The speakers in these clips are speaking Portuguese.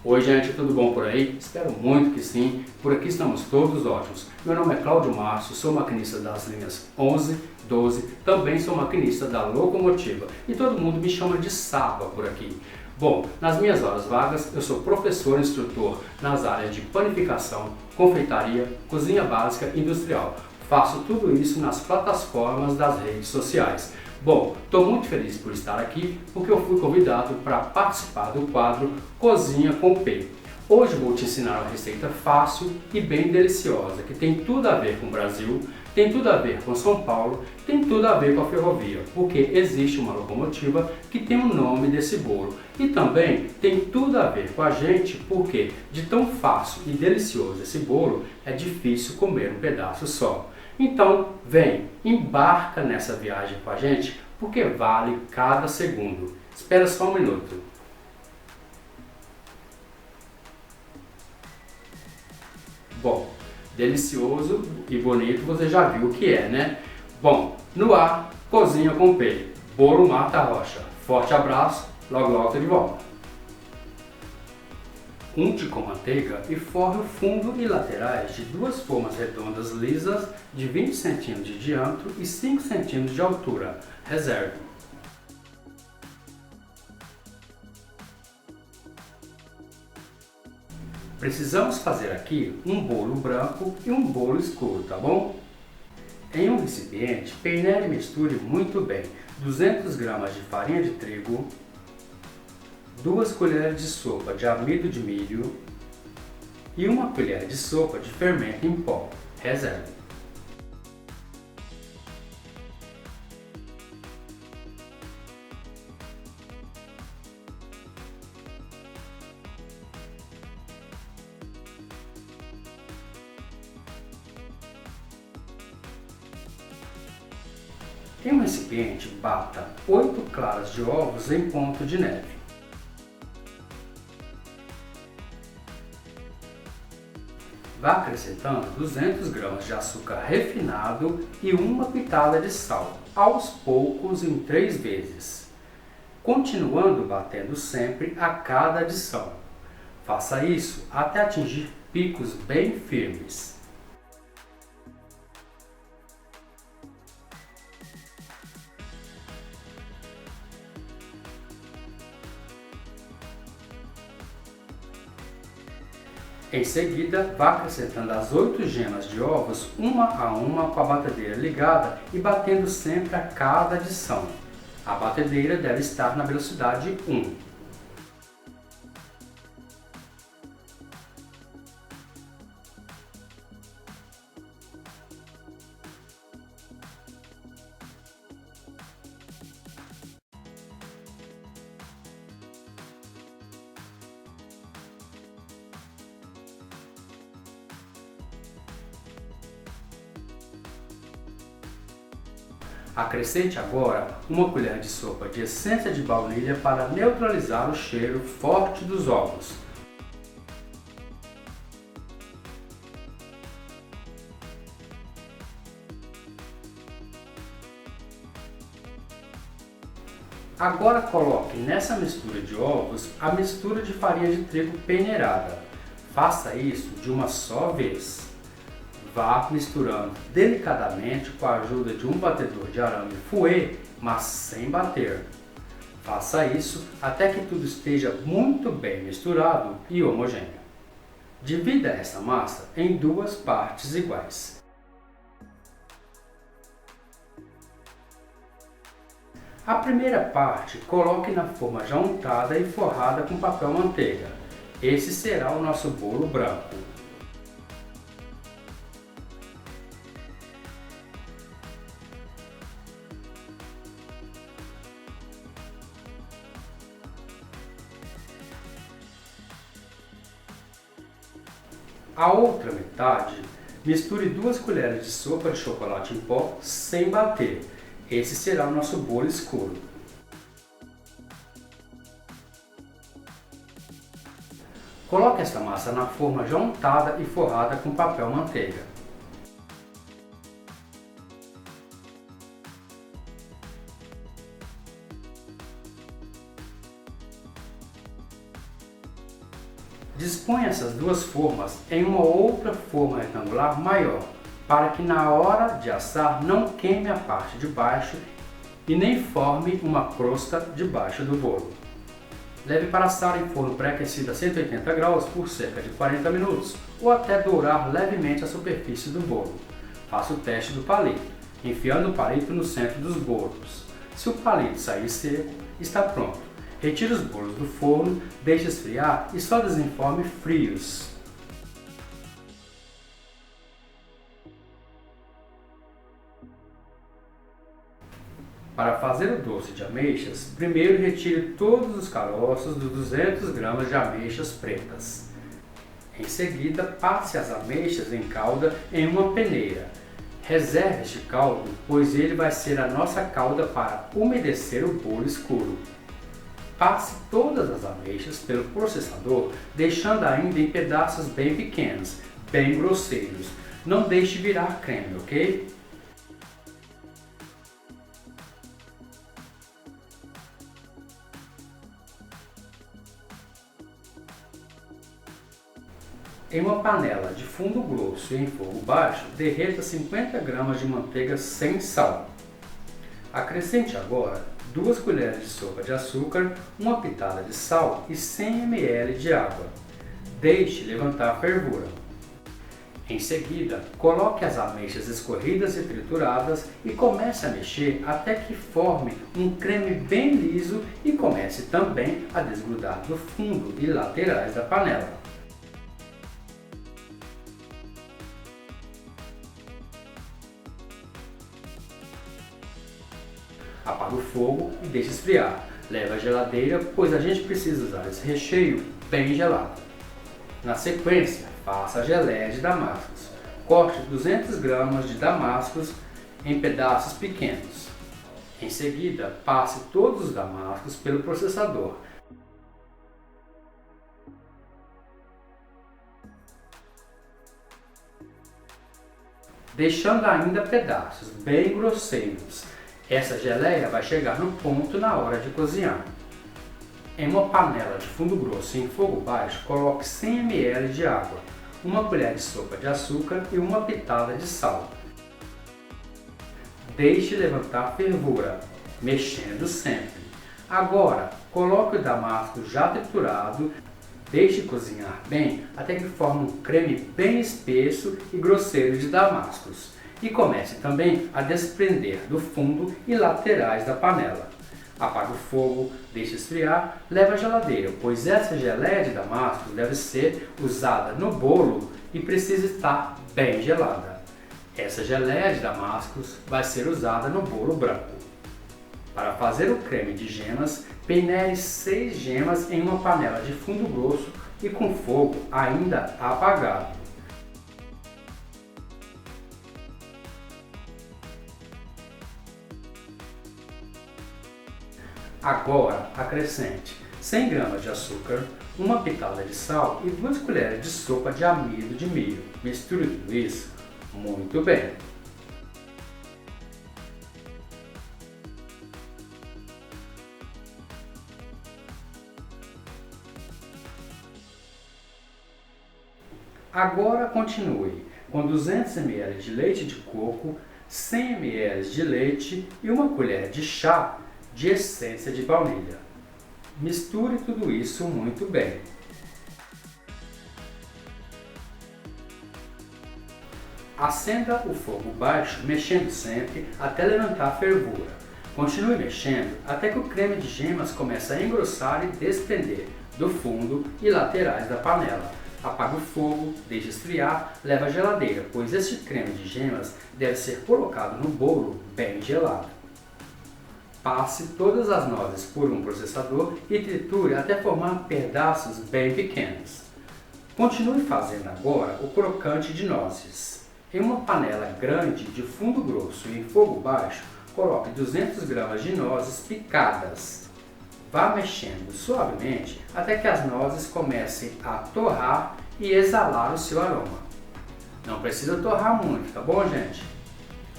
Oi gente, tudo bom por aí? Espero muito que sim, por aqui estamos todos ótimos. Meu nome é Cláudio Márcio, sou maquinista das linhas 11, 12, também sou maquinista da locomotiva e todo mundo me chama de Saba por aqui. Bom, nas minhas horas vagas eu sou professor e instrutor nas áreas de panificação, confeitaria, cozinha básica e industrial. Faço tudo isso nas plataformas das redes sociais. Bom, estou muito feliz por estar aqui porque eu fui convidado para participar do quadro Cozinha com P. Hoje vou te ensinar uma receita fácil e bem deliciosa que tem tudo a ver com o Brasil, tem tudo a ver com São Paulo, tem tudo a ver com a ferrovia, porque existe uma locomotiva que tem o nome desse bolo. E também tem tudo a ver com a gente porque de tão fácil e delicioso esse bolo é difícil comer um pedaço só. Então, vem, embarca nessa viagem com a gente, porque vale cada segundo. Espera só um minuto. Bom, delicioso e bonito você já viu o que é, né? Bom, no ar, Cozinha com P. Bolo Marta Rocha. Forte abraço, logo logo tô de volta. Unte com manteiga e forre o fundo e laterais de duas formas redondas lisas de 20 cm de diâmetro e 5 cm de altura. Reserve. Precisamos fazer aqui um bolo branco e um bolo escuro, tá bom? Em um recipiente, peneire e misture muito bem 200 gramas de farinha de trigo, 2 colheres de sopa de amido de milho e 1 colher de sopa de fermento em pó. Reserve. Em um recipiente, bata 8 claras de ovos em ponto de neve. Vá acrescentando 200 gramas de açúcar refinado e 1 pitada de sal, aos poucos em 3 vezes, continuando batendo sempre a cada adição. Faça isso até atingir picos bem firmes. Em seguida, vá acrescentando as 8 gemas de ovos, uma a uma com a batedeira ligada e batendo sempre a cada adição. A batedeira deve estar na velocidade 1. Acrescente agora 1 colher de sopa de essência de baunilha para neutralizar o cheiro forte dos ovos. Agora coloque nessa mistura de ovos a mistura de farinha de trigo peneirada. Faça isso de uma só vez. Vá misturando delicadamente com a ajuda de um batedor de arame fouet, mas sem bater. Faça isso até que tudo esteja muito bem misturado e homogêneo. Divida essa massa em 2 partes iguais. A primeira parte coloque na forma já untada e forrada com papel manteiga. Esse será o nosso bolo branco. A outra metade, misture 2 colheres de sopa de chocolate em pó sem bater. Esse será o nosso bolo escuro. Coloque essa massa na forma já untada e forrada com papel manteiga. Dispõe essas duas formas em uma outra forma retangular maior, para que na hora de assar não queime a parte de baixo e nem forme uma crosta debaixo do bolo. Leve para assar em forno pré-aquecido a 180 graus por cerca de 40 minutos ou até dourar levemente a superfície do bolo. Faça o teste do palito, enfiando o palito no centro dos bolos. Se o palito sair seco, está pronto. Retire os bolos do forno, deixe esfriar e só desenforme frios. Para fazer o doce de ameixas, primeiro retire todos os caroços dos 200 gramas de ameixas pretas. Em seguida, passe as ameixas em calda em uma peneira. Reserve este caldo, pois ele vai ser a nossa calda para umedecer o bolo escuro. Passe todas as ameixas pelo processador, deixando ainda em pedaços bem pequenos, bem grosseiros. Não deixe virar creme, ok? Em uma panela de fundo grosso e em fogo baixo, derreta 50 gramas de manteiga sem sal. Acrescente agora 2 colheres de sopa de açúcar, uma pitada de sal e 100 ml de água. Deixe levantar a fervura. Em seguida, coloque as ameixas escorridas e trituradas e comece a mexer até que forme um creme bem liso e comece também a desgrudar do fundo e laterais da panela. Apague o fogo e deixe esfriar. Leve à geladeira, pois a gente precisa usar esse recheio bem gelado. Na sequência, faça a geleia de damascos. Corte 200 gramas de damascos em pedaços pequenos. Em seguida, passe todos os damascos pelo processador. Deixando ainda pedaços bem grosseiros. Essa geleia vai chegar no ponto na hora de cozinhar. Em uma panela de fundo grosso em fogo baixo, coloque 100 ml de água, uma colher de sopa de açúcar e uma pitada de sal. Deixe levantar a fervura, mexendo sempre. Agora, coloque o damasco já triturado, deixe cozinhar bem até que forme um creme bem espesso e grosseiro de damascos. E comece também a desprender do fundo e laterais da panela. Apague o fogo, deixe esfriar, leve à geladeira, pois essa geleia de damascos deve ser usada no bolo e precisa estar bem gelada. Essa geleia de damascos vai ser usada no bolo branco. Para fazer o creme de gemas, peneire 6 gemas em uma panela de fundo grosso e com fogo ainda apagado. Agora, acrescente 100 gramas de açúcar, uma pitada de sal e 2 colheres de sopa de amido de milho. Misture tudo isso muito bem. Agora continue com 200 ml de leite de coco, 100 ml de leite e uma colher de chá de essência de baunilha. Misture tudo isso muito bem. Acenda o fogo baixo, mexendo sempre até levantar a fervura. Continue mexendo até que o creme de gemas comece a engrossar e desprender do fundo e laterais da panela. Apague o fogo, deixe esfriar, leve à geladeira, pois este creme de gemas deve ser colocado no bolo bem gelado. Passe todas as nozes por um processador e triture até formar pedaços bem pequenos. Continue fazendo agora o crocante de nozes. Em uma panela grande de fundo grosso e em fogo baixo, coloque 200 gramas de nozes picadas. Vá mexendo suavemente até que as nozes comecem a torrar e exalar o seu aroma. Não precisa torrar muito, tá bom, gente?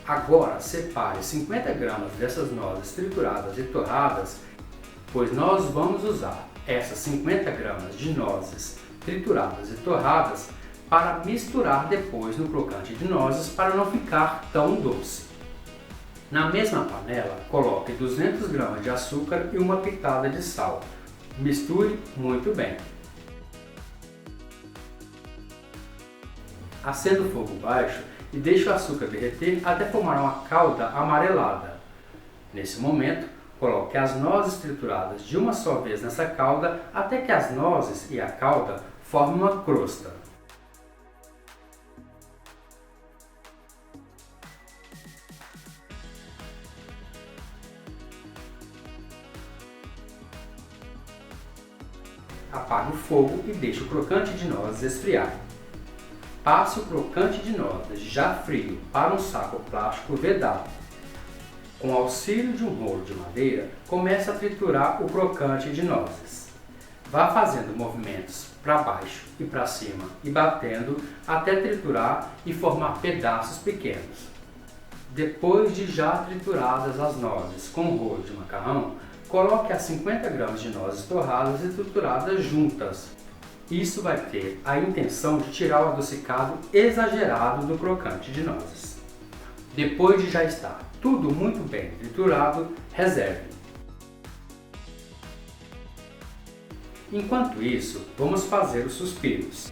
Agora separe 50 gramas dessas nozes trituradas e torradas, pois nós vamos usar essas 50 gramas de nozes trituradas e torradas para misturar depois no crocante de nozes para não ficar tão doce. Na mesma panela, coloque 200 gramas de açúcar e uma pitada de sal. Misture muito bem. Acenda o fogo baixo e deixe o açúcar derreter até formar uma calda amarelada. Nesse momento, coloque as nozes trituradas de uma só vez nessa calda até que as nozes e a calda formem uma crosta. Apague o fogo e deixe o crocante de nozes esfriar. Passe o crocante de nozes já frio para um saco plástico vedado. Com o auxílio de um rolo de madeira, comece a triturar o crocante de nozes. Vá fazendo movimentos para baixo e para cima e batendo até triturar e formar pedaços pequenos. Depois de já trituradas as nozes com o rolo de macarrão, coloque as 50 gramas de nozes torradas e trituradas juntas. Isso vai ter a intenção de tirar o adocicado exagerado do crocante de nozes. Depois de já estar tudo muito bem triturado, reserve. Enquanto isso, vamos fazer os suspiros.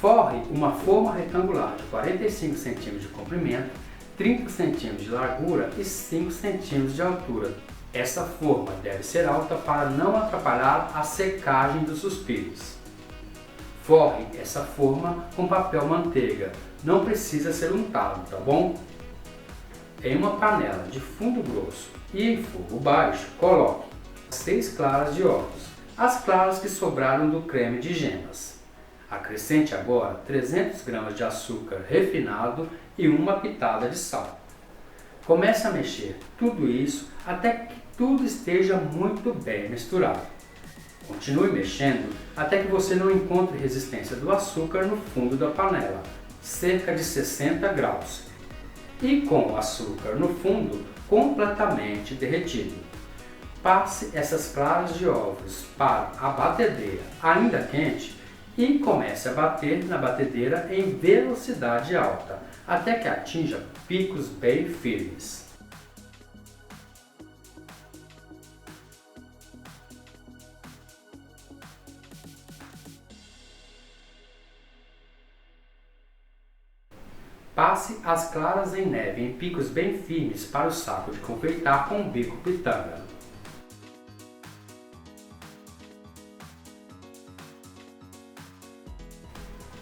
Forre uma forma retangular de 45 cm de comprimento, 30 cm de largura e 5 cm de altura. Essa forma deve ser alta para não atrapalhar a secagem dos suspiros. Forre essa forma com papel manteiga, não precisa ser untado, tá bom? Em uma panela de fundo grosso e em fogo baixo, coloque 6 claras de ovos, as claras que sobraram do creme de gemas. Acrescente agora 300 gramas de açúcar refinado e uma pitada de sal. Comece a mexer tudo isso até que tudo esteja muito bem misturado. Continue mexendo até que você não encontre resistência do açúcar no fundo da panela, cerca de 60 graus. E com o açúcar no fundo completamente derretido. Passe essas claras de ovos para a batedeira ainda quente e comece a bater na batedeira em velocidade alta, até que atinja picos bem firmes. Passe as claras em neve em picos bem firmes para o saco de confeitar com o bico pitanga.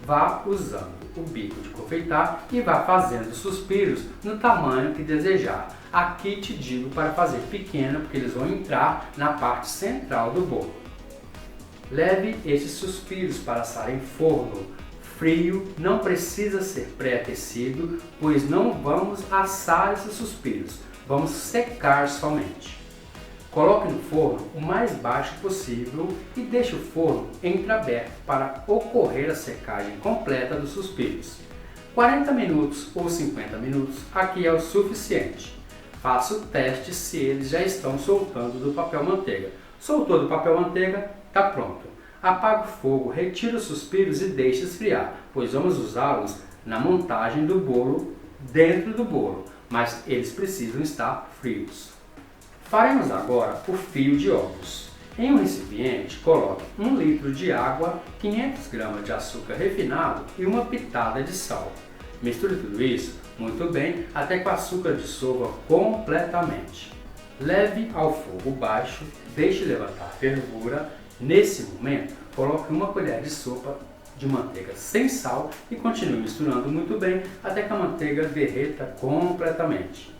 Vá usando o bico de confeitar e vá fazendo suspiros no tamanho que desejar. Aqui te digo para fazer pequeno porque eles vão entrar na parte central do bolo. Leve esses suspiros para assar em forno frio, não precisa ser pré-aquecido, pois não vamos assar esses suspiros, vamos secar somente. Coloque no forno o mais baixo possível e deixe o forno entreaberto para ocorrer a secagem completa dos suspiros. 40 minutos ou 50 minutos aqui é o suficiente. Faça o teste se eles já estão soltando do papel manteiga. Soltou do papel manteiga, está pronto. Apague o fogo, retire os suspiros e deixe esfriar, pois vamos usá-los na montagem do bolo dentro do bolo, mas eles precisam estar frios. Faremos agora o fio de ovos. Em um recipiente, coloque 1 litro de água, 500 gramas de açúcar refinado e uma pitada de sal. Misture tudo isso muito bem até que o açúcar dissolva completamente. Leve ao fogo baixo, deixe levantar a fervura. Nesse momento, coloque uma colher de sopa de manteiga sem sal e continue misturando muito bem até que a manteiga derreta completamente.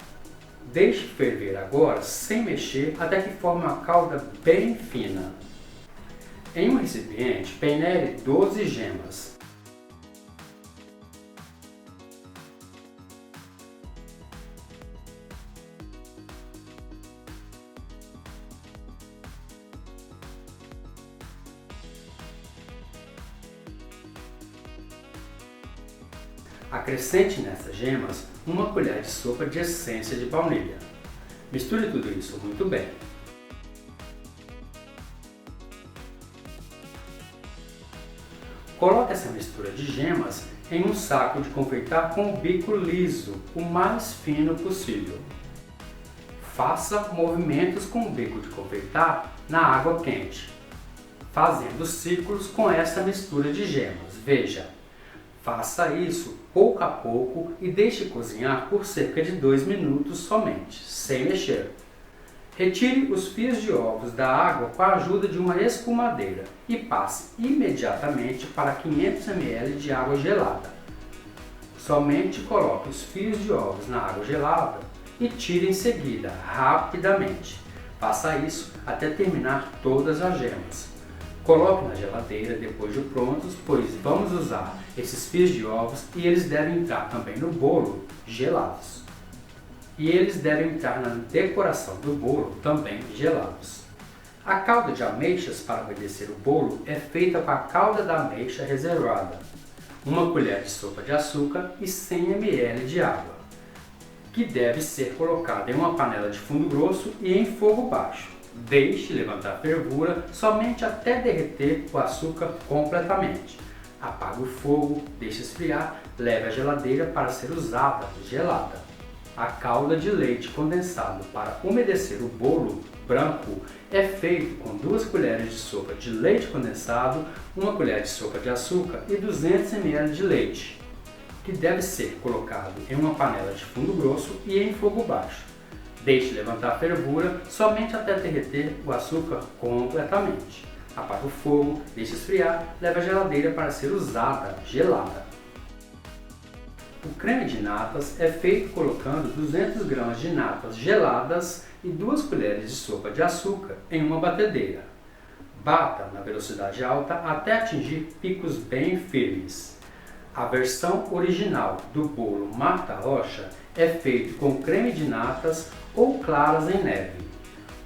Deixe ferver agora sem mexer até que forme uma calda bem fina. Em um recipiente, peneire 12 gemas. Acrescente nessas gemas uma colher de sopa de essência de baunilha. Misture tudo isso muito bem. Coloque essa mistura de gemas em um saco de confeitar com o bico liso, o mais fino possível. Faça movimentos com o bico de confeitar na água quente, fazendo círculos com essa mistura de gemas. Veja, faça isso pouco a pouco e deixe cozinhar por cerca de 2 minutos somente, sem mexer. Retire os fios de ovos da água com a ajuda de uma escumadeira e passe imediatamente para 500 ml de água gelada. Somente coloque os fios de ovos na água gelada e tire em seguida, rapidamente. Faça isso até terminar todas as gemas. Coloque na geladeira depois de prontos, pois vamos usar esses fios de ovos e eles devem entrar também no bolo gelados. E eles devem entrar na decoração do bolo também gelados. A calda de ameixas para umedecer o bolo é feita com a calda da ameixa reservada, 1 colher de sopa de açúcar e 100 ml de água, que deve ser colocada em uma panela de fundo grosso e em fogo baixo. Deixe levantar a fervura somente até derreter o açúcar completamente. Apague o fogo, deixe esfriar, leve à geladeira para ser usada gelada. A calda de leite condensado para umedecer o bolo branco é feito com 2 colheres de sopa de leite condensado, 1 colher de sopa de açúcar e 200 ml de leite, que deve ser colocado em uma panela de fundo grosso e em fogo baixo. Deixe levantar a fervura somente até derreter o açúcar completamente. Apague o fogo, deixe esfriar, leve à geladeira para ser usada gelada. O creme de natas é feito colocando 200 gramas de natas geladas e 2 colheres de sopa de açúcar em uma batedeira. Bata na velocidade alta até atingir picos bem firmes. A versão original do bolo Marta Rocha é feito com creme de natas ou claras em neve.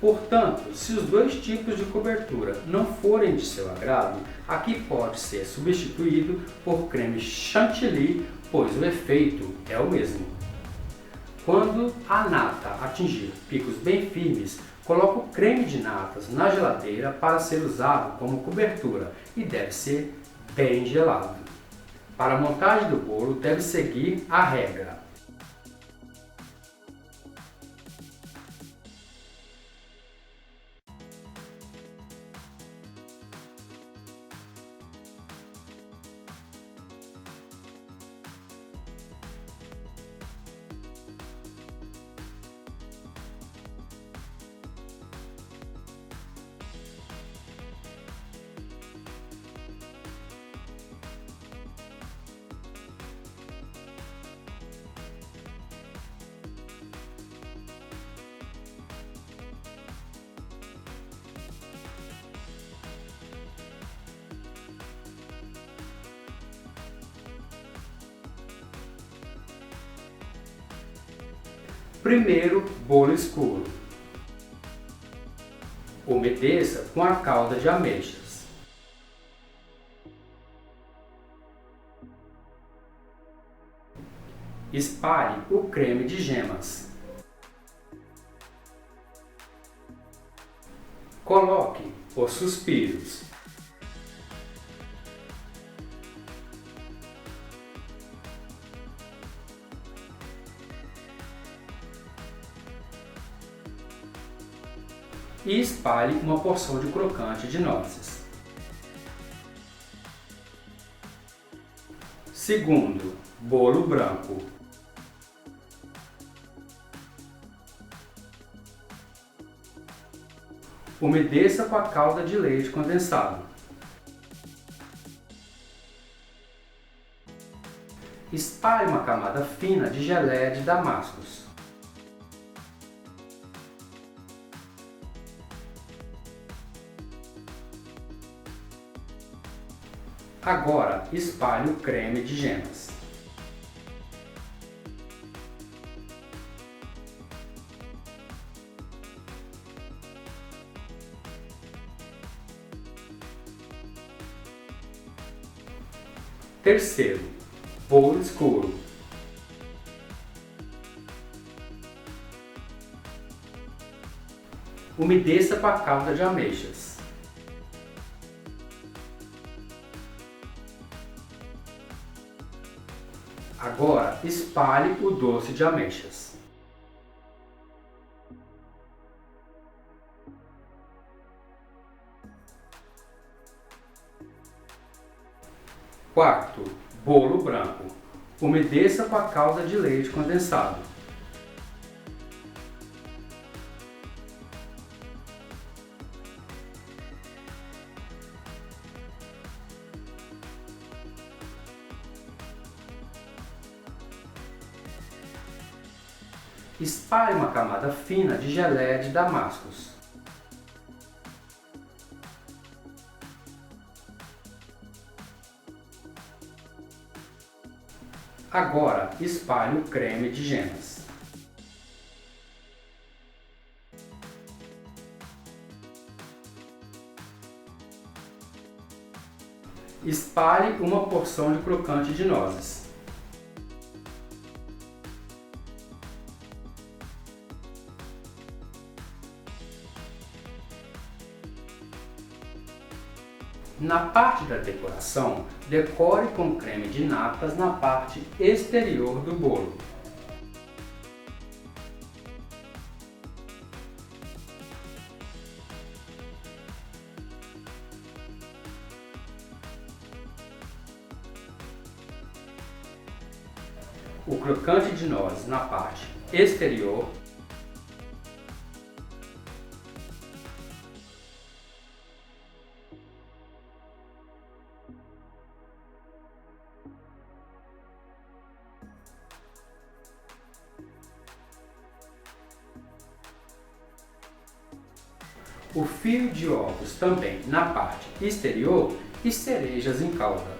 Portanto, se os 2 tipos de cobertura não forem de seu agrado, aqui pode ser substituído por creme chantilly, pois o efeito é o mesmo. Quando a nata atingir picos bem firmes, coloque o creme de natas na geladeira para ser usado como cobertura e deve ser bem gelado. Para a montagem do bolo, deve seguir a regra. Primeiro, bolo escuro. Umedeça com a calda de ameixas. Espalhe o creme de gemas. Coloque os suspiros. E espalhe uma porção de crocante de nozes. Segundo, bolo branco. Umedeça com a calda de leite condensado. Espalhe uma camada fina de geleia de damascos. Agora, espalhe o creme de gemas. Terceiro, bolo escuro. Umedeça com a calda de ameixas. Agora, espalhe o doce de ameixas. Quarto, bolo branco. Umedeça com a calda de leite condensado. Espalhe uma camada fina de geleia de damascos. Agora, espalhe o creme de gemas. Espalhe uma porção de crocante de nozes. Na parte da decoração, decore com creme de natas na parte exterior do bolo. O crocante de nozes na parte exterior. O fio de ovos também na parte exterior e cerejas em calda.